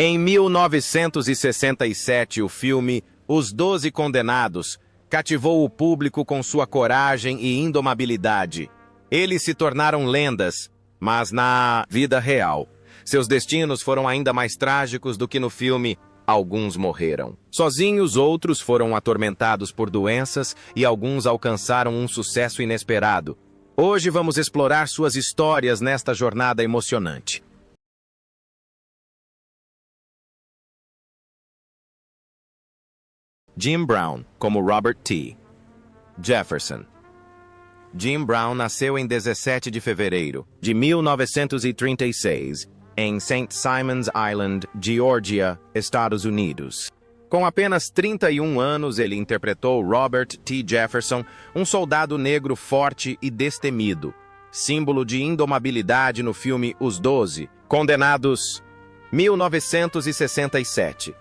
Em 1967, o filme Os 12 Condenados cativou o público com sua coragem e indomabilidade. Eles se tornaram lendas, mas na vida real, seus destinos foram ainda mais trágicos do que no filme. Alguns morreram sozinhos, outros foram atormentados por doenças e alguns alcançaram um sucesso inesperado. Hoje vamos explorar suas histórias nesta jornada emocionante. Jim Brown, como Robert T. Jefferson. Jim Brown nasceu em 17 de fevereiro de 1936, em St. Simons Island, Geórgia, Estados Unidos. Com apenas 31 anos, ele interpretou Robert T. Jefferson, um soldado negro forte e destemido, símbolo de indomabilidade no filme Os 12 Condenados, 1967.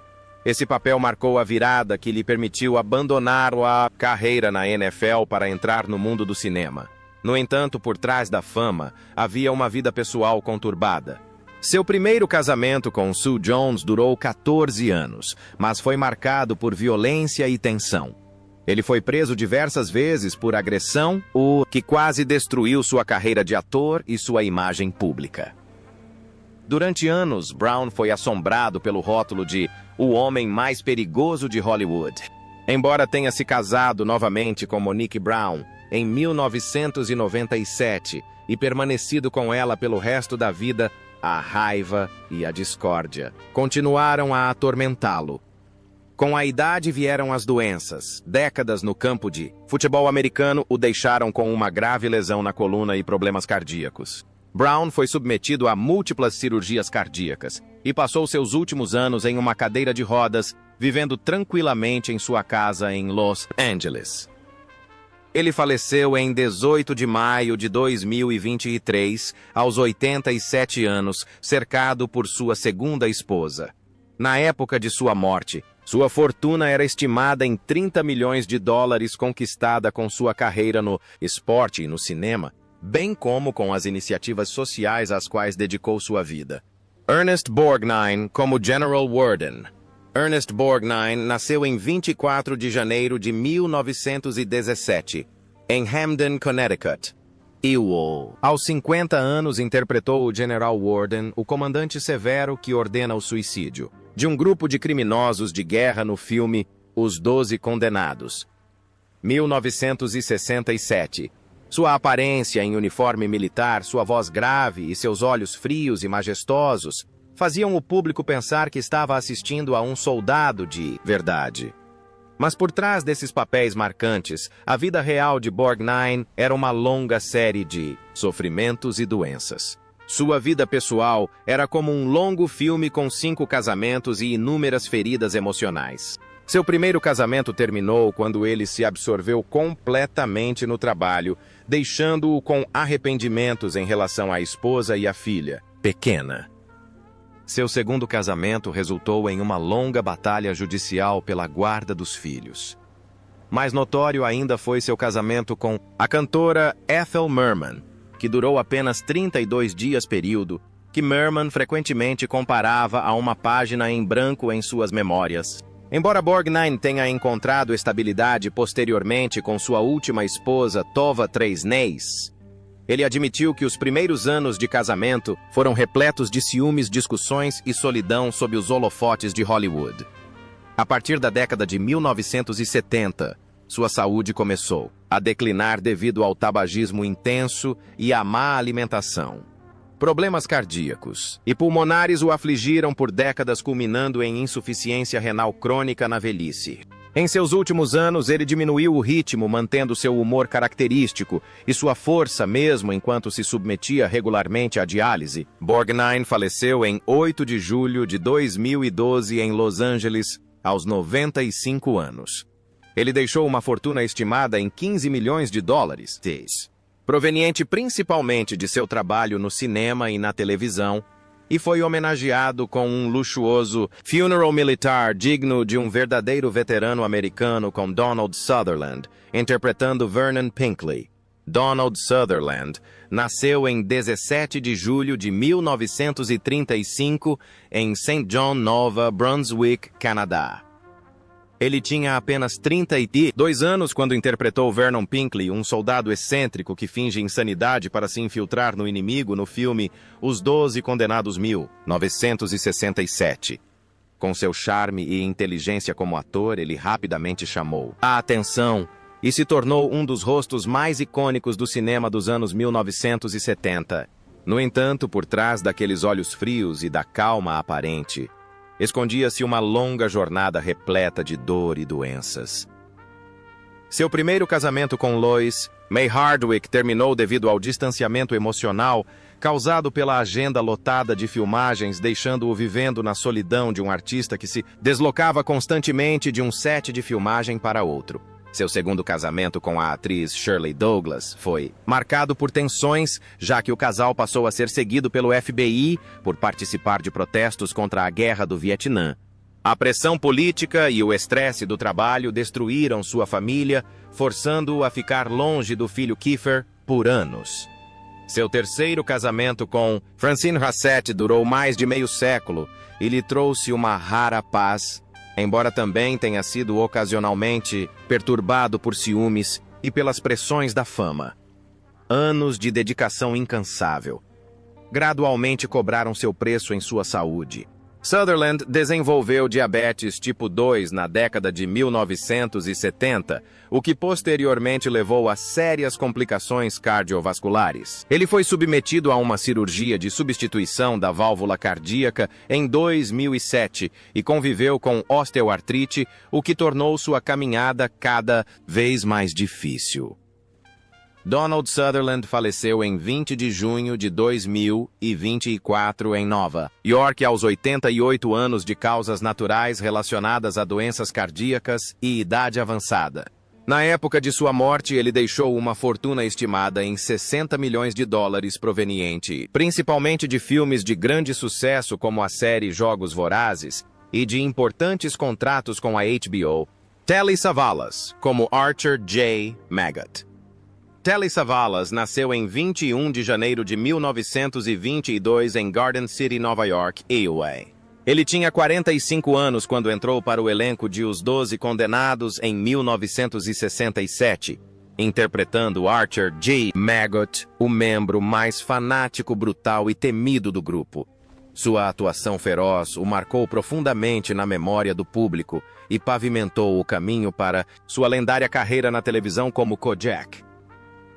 Esse papel marcou a virada que lhe permitiu abandonar a carreira na NFL para entrar no mundo do cinema. No entanto, por trás da fama, havia uma vida pessoal conturbada. Seu primeiro casamento com Sue Jones durou 14 anos, mas foi marcado por violência e tensão. Ele foi preso diversas vezes por agressão, o que quase destruiu sua carreira de ator e sua imagem pública. Durante anos, Brown foi assombrado pelo rótulo de o homem mais perigoso de Hollywood. Embora tenha se casado novamente com Monique Brown em 1997 e permanecido com ela pelo resto da vida, a raiva e a discórdia continuaram a atormentá-lo. Com a idade vieram as doenças. Décadas no campo de futebol americano o deixaram com uma grave lesão na coluna e problemas cardíacos. Brown foi submetido a múltiplas cirurgias cardíacas e passou seus últimos anos em uma cadeira de rodas, vivendo tranquilamente em sua casa em Los Angeles. Ele faleceu em 18 de maio de 2023, aos 87 anos, cercado por sua segunda esposa. Na época de sua morte, sua fortuna era estimada em 30 milhões de dólares, conquistada com sua carreira no esporte e no cinema, bem como com as iniciativas sociais às quais dedicou sua vida. Ernest Borgnine como General Worden. Ernest Borgnine nasceu em 24 de janeiro de 1917, em Hamden, Connecticut. Aos 50 anos interpretou o General Worden, o comandante severo que ordena o suicídio de um grupo de criminosos de guerra no filme Os 12 Condenados, 1967. Sua aparência em uniforme militar, sua voz grave e seus olhos frios e majestosos faziam o público pensar que estava assistindo a um soldado de verdade. Mas por trás desses papéis marcantes, a vida real de Borgnine era uma longa série de sofrimentos e doenças. Sua vida pessoal era como um longo filme com 5 casamentos e inúmeras feridas emocionais. Seu primeiro casamento terminou quando ele se absorveu completamente no trabalho, deixando-o com arrependimentos em relação à esposa e à filha, pequena. Seu segundo casamento resultou em uma longa batalha judicial pela guarda dos filhos. Mais notório ainda foi seu casamento com a cantora Ethel Merman, que durou apenas 32 dias, período que Merman frequentemente comparava a uma página em branco em suas memórias. Embora Borgnine tenha encontrado estabilidade posteriormente com sua última esposa, Tova Tresnais, ele admitiu que os primeiros anos de casamento foram repletos de ciúmes, discussões e solidão sob os holofotes de Hollywood. A partir da década de 1970, sua saúde começou a declinar devido ao tabagismo intenso e à má alimentação. Problemas cardíacos e pulmonares o afligiram por décadas, culminando em insuficiência renal crônica na velhice. Em seus últimos anos, ele diminuiu o ritmo, mantendo seu humor característico e sua força mesmo enquanto se submetia regularmente à diálise. Borgnine faleceu em 8 de julho de 2012 em Los Angeles, aos 95 anos. Ele deixou uma fortuna estimada em 15 milhões de dólares, proveniente principalmente de seu trabalho no cinema e na televisão, e foi homenageado com um luxuoso funeral militar digno de um verdadeiro veterano americano, com Donald Sutherland interpretando Vernon Pinkley. Donald Sutherland, nasceu em 17 de julho de 1935 em St. John, Nova Brunswick, Canadá. Ele tinha apenas 32 anos quando interpretou Vernon Pinkley, um soldado excêntrico que finge insanidade para se infiltrar no inimigo no filme Os 12 Condenados 1967. Com seu charme e inteligência como ator, ele rapidamente chamou a atenção e se tornou um dos rostos mais icônicos do cinema dos anos 1970. No entanto, por trás daqueles olhos frios e da calma aparente, escondia-se uma longa jornada repleta de dor e doenças. Seu primeiro casamento com Lois May Hardwick terminou devido ao distanciamento emocional causado pela agenda lotada de filmagens, deixando-o vivendo na solidão de um artista que se deslocava constantemente de um set de filmagem para outro. Seu segundo casamento com a atriz Shirley Douglas foi marcado por tensões, já que o casal passou a ser seguido pelo FBI por participar de protestos contra a Guerra do Vietnã. A pressão política e o estresse do trabalho destruíram sua família, forçando-o a ficar longe do filho Kiefer por anos. Seu terceiro casamento com Francine Hassett durou mais de meio século e lhe trouxe uma rara paz, embora também tenha sido ocasionalmente perturbado por ciúmes e pelas pressões da fama. Anos de dedicação incansável gradualmente cobraram seu preço em sua saúde. Sutherland desenvolveu diabetes tipo 2 na década de 1970, o que posteriormente levou a sérias complicações cardiovasculares. Ele foi submetido a uma cirurgia de substituição da válvula cardíaca em 2007 e conviveu com osteoartrite, o que tornou sua caminhada cada vez mais difícil. Donald Sutherland faleceu em 20 de junho de 2024 em Nova York aos 88 anos de causas naturais relacionadas a doenças cardíacas e idade avançada. Na época de sua morte, ele deixou uma fortuna estimada em $60 milhões proveniente principalmente de filmes de grande sucesso como a série Jogos Vorazes e de importantes contratos com a HBO. Telly Savalas, como Archer J. Maggot. Telly Savalas nasceu em 21 de janeiro de 1922 em Garden City, Nova York, Iowa. Ele tinha 45 anos quando entrou para o elenco de Os 12 Condenados em 1967, interpretando Archer J. Maggot, o membro mais fanático, brutal e temido do grupo. Sua atuação feroz o marcou profundamente na memória do público e pavimentou o caminho para sua lendária carreira na televisão como Kojak.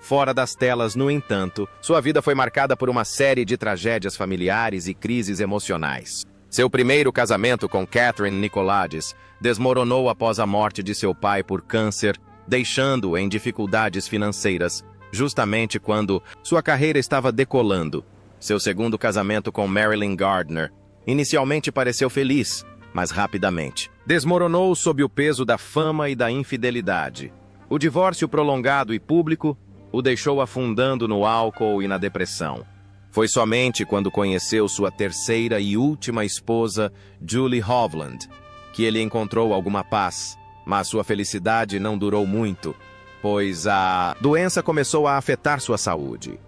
Fora das telas, no entanto, sua vida foi marcada por uma série de tragédias familiares e crises emocionais. Seu primeiro casamento com Catherine Nicolades desmoronou após a morte de seu pai por câncer, deixando-o em dificuldades financeiras, justamente quando sua carreira estava decolando. Seu segundo casamento com Marilyn Gardner inicialmente pareceu feliz, mas rapidamente desmoronou sob o peso da fama e da infidelidade. O divórcio prolongado e público o deixou afundando no álcool e na depressão. Foi somente quando conheceu sua terceira e última esposa, Julie Hovland, que ele encontrou alguma paz, mas sua felicidade não durou muito, pois a doença começou a afetar sua saúde.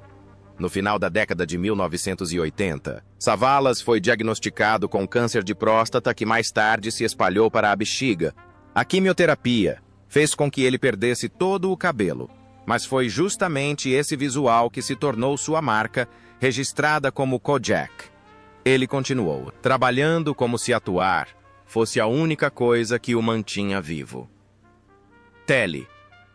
No final da década de 1980, Savalas foi diagnosticado com câncer de próstata que mais tarde se espalhou para a bexiga. A quimioterapia fez com que ele perdesse todo o cabelo, mas foi justamente esse visual que se tornou sua marca, registrada como Kojak. Ele continuou, trabalhando como se atuar fosse a única coisa que o mantinha vivo. Telly.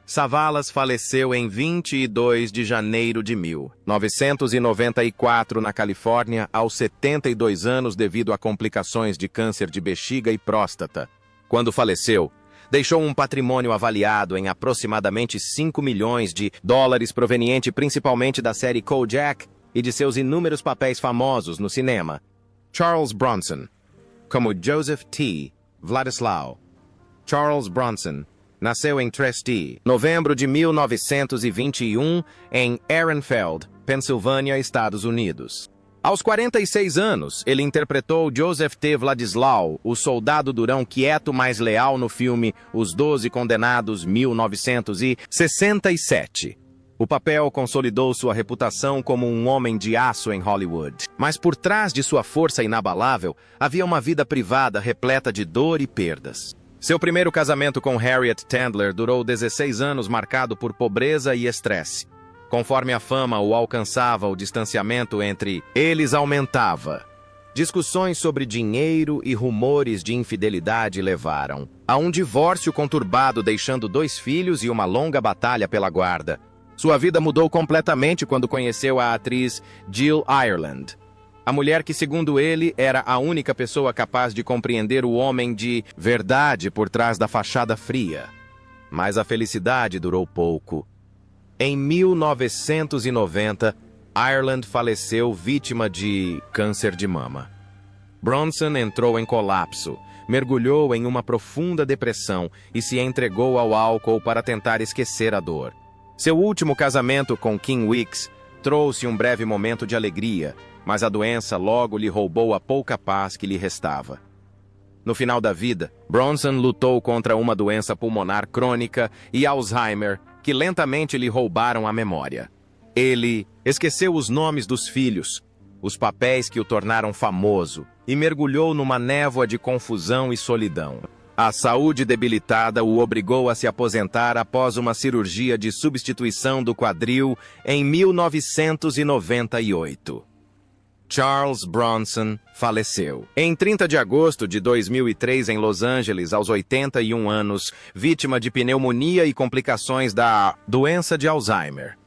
Savalas faleceu em 22 de janeiro de 1994 na Califórnia, aos 72 anos devido a complicações de câncer de bexiga e próstata. Quando faleceu, deixou um patrimônio avaliado em aproximadamente $5 milhões proveniente principalmente da série Kojak e de seus inúmeros papéis famosos no cinema. Charles Bronson, como Joseph T. Władysław. Charles Bronson nasceu em Tracy, novembro de 1921, em Ehrenfeld, Pensilvânia, Estados Unidos. Aos 46 anos, ele interpretou Joseph T. Władysław, o soldado durão quieto mas leal no filme Os 12 Condenados, 1967. O papel consolidou sua reputação como um homem de aço em Hollywood. Mas por trás de sua força inabalável, havia uma vida privada repleta de dor e perdas. Seu primeiro casamento com Harriet Tendler durou 16 anos, marcado por pobreza e estresse. Conforme a fama o alcançava, o distanciamento entre eles aumentava. Discussões sobre dinheiro e rumores de infidelidade levaram a um divórcio conturbado, deixando 2 filhos e uma longa batalha pela guarda. Sua vida mudou completamente quando conheceu a atriz Jill Ireland, a mulher que, segundo ele, era a única pessoa capaz de compreender o homem de verdade por trás da fachada fria. Mas a felicidade durou pouco. Em 1990, Ireland faleceu vítima de câncer de mama. Bronson entrou em colapso, mergulhou em uma profunda depressão e se entregou ao álcool para tentar esquecer a dor. Seu último casamento com Kim Weeks trouxe um breve momento de alegria, mas a doença logo lhe roubou a pouca paz que lhe restava. No final da vida, Bronson lutou contra uma doença pulmonar crônica e Alzheimer, que lentamente lhe roubaram a memória. Ele esqueceu os nomes dos filhos, os papéis que o tornaram famoso, e mergulhou numa névoa de confusão e solidão. A saúde debilitada o obrigou a se aposentar após uma cirurgia de substituição do quadril em 1998. Charles Bronson faleceu em 30 de agosto de 2003 em Los Angeles, aos 81 anos, vítima de pneumonia e complicações da doença de Alzheimer.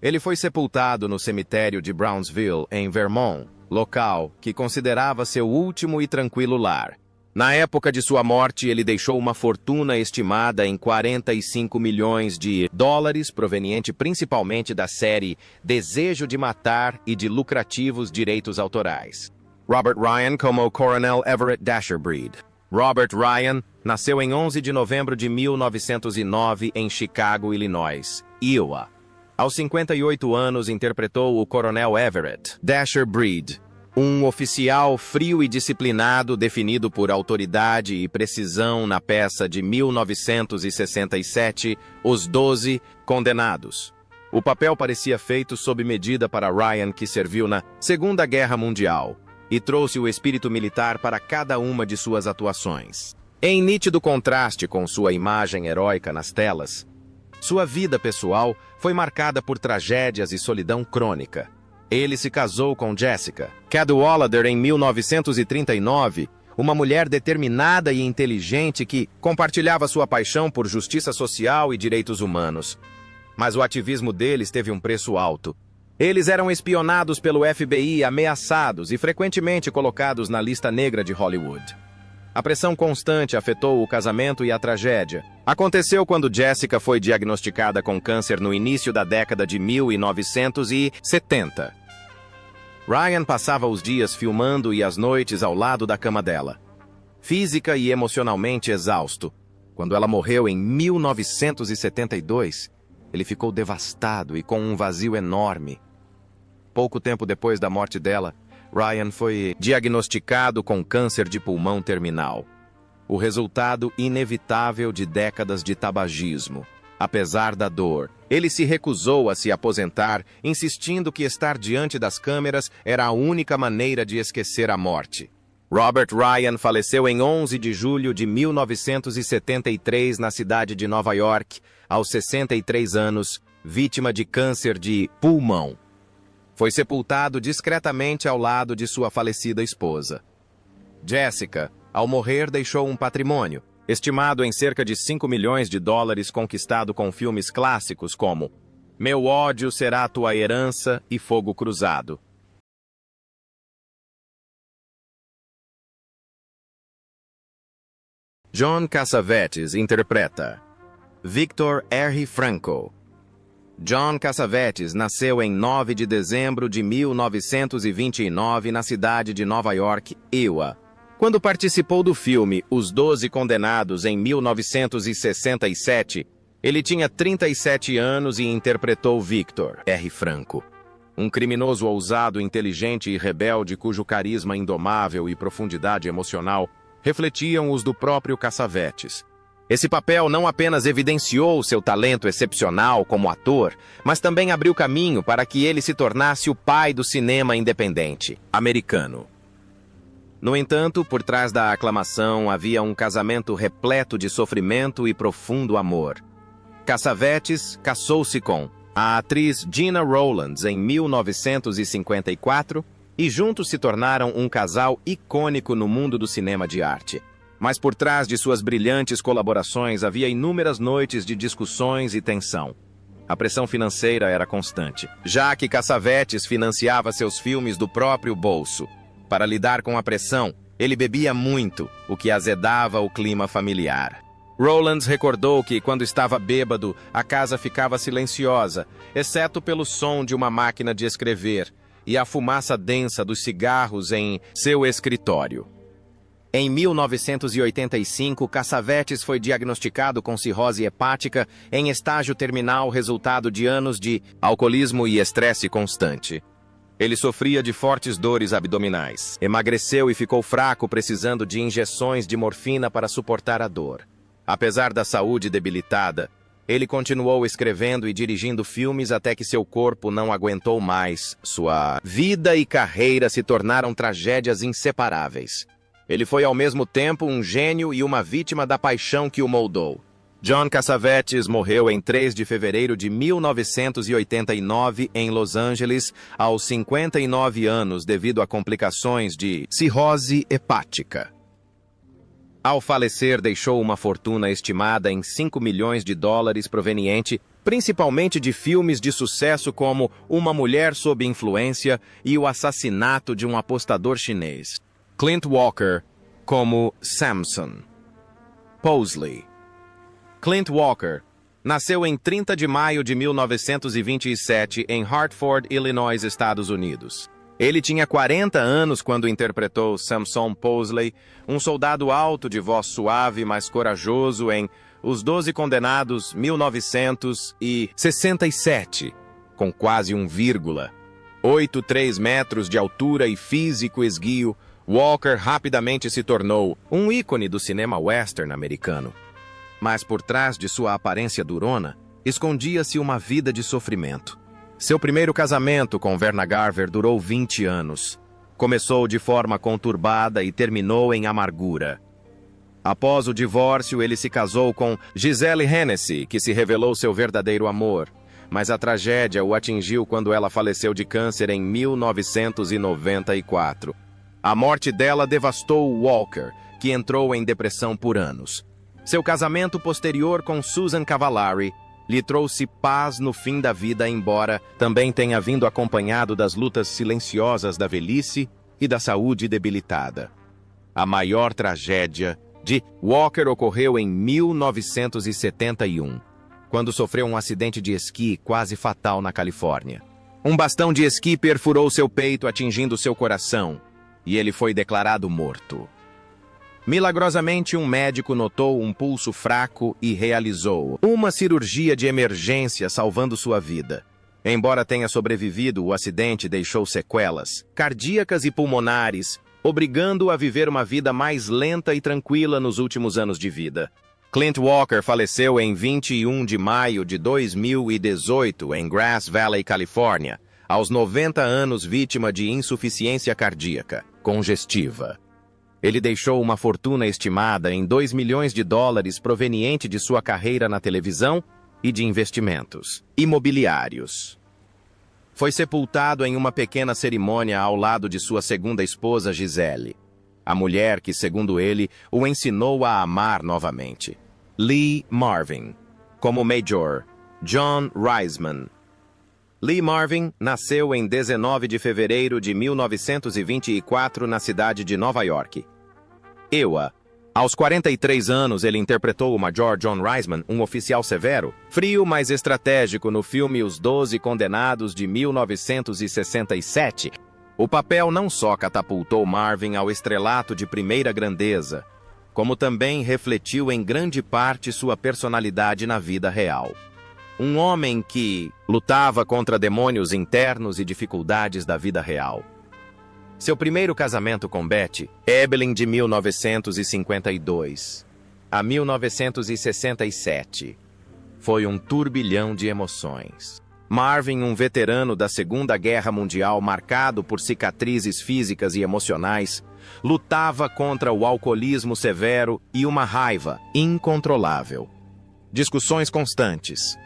Ele foi sepultado no cemitério de Brownsville, em Vermont, local que considerava seu último e tranquilo lar. Na época de sua morte, ele deixou uma fortuna estimada em 45 milhões de dólares, proveniente principalmente da série Desejo de Matar e de lucrativos direitos autorais. Robert Ryan como Coronel Everett Dasherbreed. Robert Ryan nasceu em 11 de novembro de 1909 em Chicago, Illinois, Iowa. Aos 58 anos, interpretou o Coronel Everett Dasherbreed, um oficial frio e disciplinado definido por autoridade e precisão na peça de 1967, Os 12 Condenados. O papel parecia feito sob medida para Ryan, que serviu na Segunda Guerra Mundial, e trouxe o espírito militar para cada uma de suas atuações. Em nítido contraste com sua imagem heróica nas telas, sua vida pessoal foi marcada por tragédias e solidão crônica. Ele se casou com Jessica Cadwallader em 1939, uma mulher determinada e inteligente que compartilhava sua paixão por justiça social e direitos humanos. Mas o ativismo deles teve um preço alto. Eles eram espionados pelo FBI, ameaçados e frequentemente colocados na lista negra de Hollywood. A pressão constante afetou o casamento e a tragédia aconteceu quando Jessica foi diagnosticada com câncer no início da década de 1970. Ryan passava os dias filmando e as noites ao lado da cama dela, física e emocionalmente exausto. Quando ela morreu em 1972, ele ficou devastado e com um vazio enorme. Pouco tempo depois da morte dela, Ryan foi diagnosticado com câncer de pulmão terminal, o resultado inevitável de décadas de tabagismo. Apesar da dor, ele se recusou a se aposentar, insistindo que estar diante das câmeras era a única maneira de esquecer a morte. Robert Ryan faleceu em 11 de julho de 1973 na cidade de Nova York, aos 63 anos, vítima de câncer de pulmão. Foi sepultado discretamente ao lado de sua falecida esposa. Jessica, ao morrer, deixou um patrimônio, estimado em cerca de 5 milhões de dólares, conquistado com filmes clássicos como Meu ódio será tua herança e Fogo Cruzado. John Cassavetes interpreta Victor R. Franco. John Cassavetes nasceu em 9 de dezembro de 1929 na cidade de Nova York, Iowa. Quando participou do filme Os 12 Condenados em 1967, ele tinha 37 anos e interpretou Victor R. Franco, um criminoso ousado, inteligente e rebelde cujo carisma indomável e profundidade emocional refletiam os do próprio Cassavetes. Esse papel não apenas evidenciou seu talento excepcional como ator, mas também abriu caminho para que ele se tornasse o pai do cinema independente americano. No entanto, por trás da aclamação havia um casamento repleto de sofrimento e profundo amor. Cassavetes casou-se com a atriz Gena Rowlands em 1954 e juntos se tornaram um casal icônico no mundo do cinema de arte. Mas por trás de suas brilhantes colaborações havia inúmeras noites de discussões e tensão. A pressão financeira era constante, já que Cassavetes financiava seus filmes do próprio bolso. Para lidar com a pressão, ele bebia muito, o que azedava o clima familiar. Rowlands recordou que, quando estava bêbado, a casa ficava silenciosa, exceto pelo som de uma máquina de escrever e a fumaça densa dos cigarros em seu escritório. Em 1985, Cassavetes foi diagnosticado com cirrose hepática em estágio terminal, resultado de anos de alcoolismo e estresse constante. Ele sofria de fortes dores abdominais, emagreceu e ficou fraco, precisando de injeções de morfina para suportar a dor. Apesar da saúde debilitada, ele continuou escrevendo e dirigindo filmes até que seu corpo não aguentou mais. Sua vida e carreira se tornaram tragédias inseparáveis. Ele foi ao mesmo tempo um gênio e uma vítima da paixão que o moldou. John Cassavetes morreu em 3 de fevereiro de 1989 em Los Angeles, aos 59 anos, devido a complicações de cirrose hepática. Ao falecer, deixou uma fortuna estimada em 5 milhões de dólares, proveniente principalmente de filmes de sucesso como Uma Mulher Sob Influência e O Assassinato de um Apostador Chinês. Clint Walker como Samson. Posley. Clint Walker nasceu em 30 de maio de 1927 em Hartford, Illinois, Estados Unidos. Ele tinha 40 anos quando interpretou Samson Posley, um soldado alto de voz suave, mas corajoso em Os 12 Condenados, 1967, com quase 1,83 metros de altura e físico esguio. Walker rapidamente se tornou um ícone do cinema western americano. Mas por trás de sua aparência durona, escondia-se uma vida de sofrimento. Seu primeiro casamento com Verna Garver durou 20 anos. Começou de forma conturbada e terminou em amargura. Após o divórcio, ele se casou com Gisele Hennessy, que se revelou seu verdadeiro amor. Mas a tragédia o atingiu quando ela faleceu de câncer em 1994. A morte dela devastou Walker, que entrou em depressão por anos. Seu casamento posterior com Susan Cavallari lhe trouxe paz no fim da vida, embora também tenha vindo acompanhado das lutas silenciosas da velhice e da saúde debilitada. A maior tragédia de Walker ocorreu em 1971, quando sofreu um acidente de esqui quase fatal na Califórnia. Um bastão de esqui perfurou seu peito, atingindo seu coração, e ele foi declarado morto. Milagrosamente, um médico notou um pulso fraco e realizou uma cirurgia de emergência, salvando sua vida. Embora tenha sobrevivido, o acidente deixou sequelas cardíacas e pulmonares, obrigando-o a viver uma vida mais lenta e tranquila nos últimos anos de vida. Clint Walker faleceu em 21 de maio de 2018 em Grass Valley, Califórnia, aos 90 anos, vítima de insuficiência cardíaca congestiva. Ele deixou uma fortuna estimada em 2 milhões de dólares proveniente de sua carreira na televisão e de investimentos imobiliários. Foi sepultado em uma pequena cerimônia ao lado de sua segunda esposa, Gisele, a mulher que, segundo ele, o ensinou a amar novamente. Lee Marvin, como Major John Reisman. Lee Marvin nasceu em 19 de fevereiro de 1924 na cidade de Nova York. Iowa. Aos 43 anos, ele interpretou o Major John Reisman, um oficial severo, frio, mas estratégico no filme Os 12 Condenados de 1967. O papel não só catapultou Marvin ao estrelato de primeira grandeza, como também refletiu em grande parte sua personalidade na vida real. Um homem que lutava contra demônios internos e dificuldades da vida real. Seu primeiro casamento com Betty Evelyn, de 1952. a 1967. Foi um turbilhão de emoções. Marvin, um veterano da Segunda Guerra Mundial marcado por cicatrizes físicas e emocionais, lutava contra o alcoolismo severo e uma raiva incontrolável. Discussões constantes,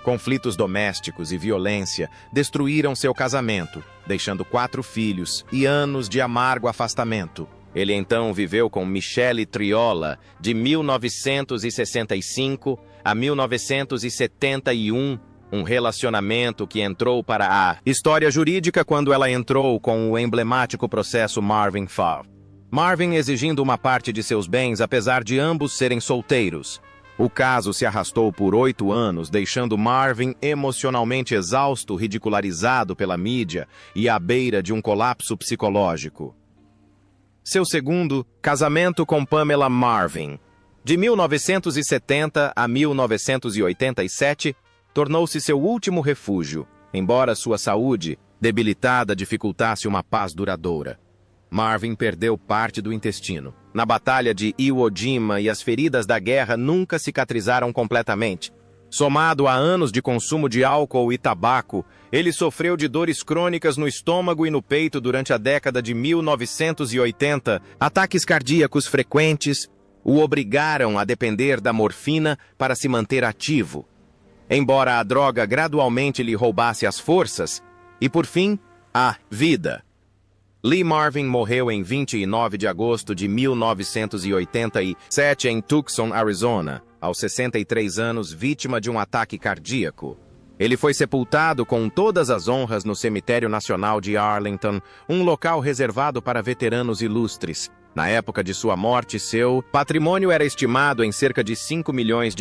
conflitos domésticos e violência destruíram seu casamento, deixando 4 filhos e anos de amargo afastamento. Ele então viveu com Michelle Triola, de 1965 a 1971, um relacionamento que entrou para a história jurídica quando ela entrou com o emblemático processo Marvin Farr. Marvin exigindo uma parte de seus bens apesar de ambos serem solteiros. O caso se arrastou por 8 anos, deixando Marvin emocionalmente exausto, ridicularizado pela mídia e à beira de um colapso psicológico. Seu segundo casamento com Pamela Marvin, de 1970 a 1987, tornou-se seu último refúgio, embora sua saúde, debilitada, dificultasse uma paz duradoura. Marvin perdeu parte do intestino na Batalha de Iwo Jima e as feridas da guerra nunca cicatrizaram completamente. Somado a anos de consumo de álcool e tabaco, ele sofreu de dores crônicas no estômago e no peito durante a década de 1980. Ataques cardíacos frequentes o obrigaram a depender da morfina para se manter ativo. Embora a droga gradualmente lhe roubasse as forças e, por fim, a vida. Lee Marvin morreu em 29 de agosto de 1987 em Tucson, Arizona, aos 63 anos, vítima de um ataque cardíaco. Ele foi sepultado com todas as honras no Cemitério Nacional de Arlington, um local reservado para veteranos ilustres. Na época de sua morte, seu patrimônio era estimado em cerca de $5 milhões,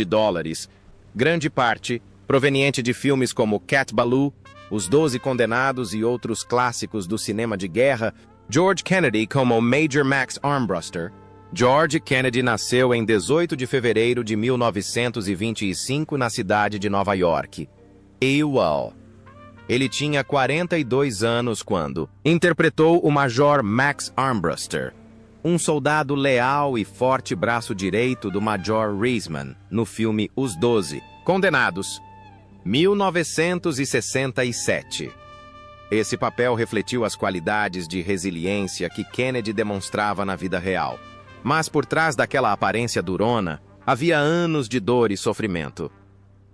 grande parte proveniente de filmes como Cat Ballou, Os 12 Condenados e outros clássicos do cinema de guerra. George Kennedy como Major Max Armbruster. George Kennedy nasceu em 18 de fevereiro de 1925 na cidade de Nova York. Ele tinha 42 anos quando interpretou o Major Max Armbruster, um soldado leal e forte braço direito do Major Reisman, no filme Os 12 Condenados, 1967. Esse papel refletiu as qualidades de resiliência que Kennedy demonstrava na vida real. Mas por trás daquela aparência durona, havia anos de dor e sofrimento.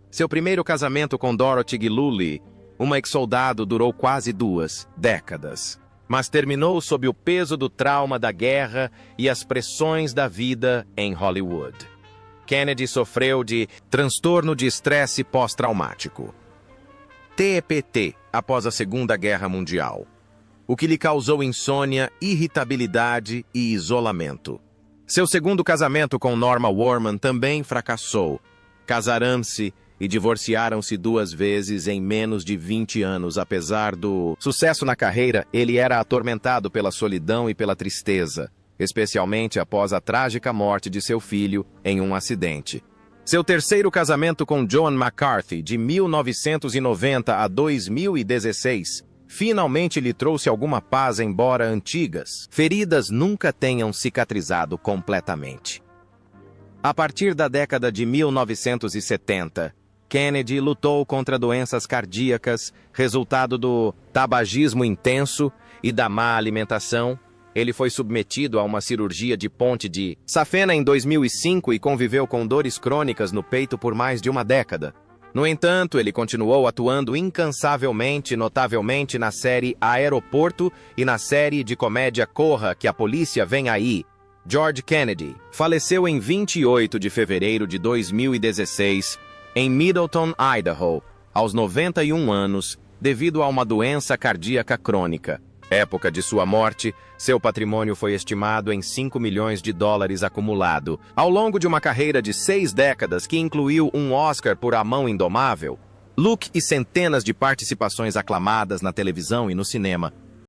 Seu primeiro casamento com Dorothy Gillooly, uma ex-soldado, durou quase 2 décadas, mas terminou sob o peso do trauma da guerra e as pressões da vida em Hollywood. Kennedy sofreu de transtorno de estresse pós-traumático, TEPT, após a Segunda Guerra Mundial, o que lhe causou insônia, irritabilidade e isolamento. Seu segundo casamento com Norma Warman também fracassou. Casaram-se e divorciaram-se 2 vezes em menos de 20 anos. Apesar do sucesso na carreira, ele era atormentado pela solidão e pela tristeza, especialmente após a trágica morte de seu filho em um acidente. Seu terceiro casamento com Joan McCarthy, de 1990 a 2016, finalmente lhe trouxe alguma paz, embora antigas feridas nunca tenham cicatrizado completamente. A partir da década de 1970, Kennedy lutou contra doenças cardíacas, resultado do tabagismo intenso e da má alimentação. Ele foi submetido a uma cirurgia de ponte de safena em 2005 e conviveu com dores crônicas no peito por mais de uma década. No entanto, ele continuou atuando incansavelmente, notavelmente na série Aeroporto e na série de comédia Corra, que a polícia vem aí. George Kennedy faleceu em 28 de fevereiro de 2016 em Middleton, Idaho, aos 91 anos, devido a uma doença cardíaca crônica. Época de sua morte, seu patrimônio foi estimado em $5 milhões acumulado. Ao longo de uma carreira de 6 décadas que incluiu um Oscar por A Mão Indomável, Luke e centenas de participações aclamadas na televisão e no cinema,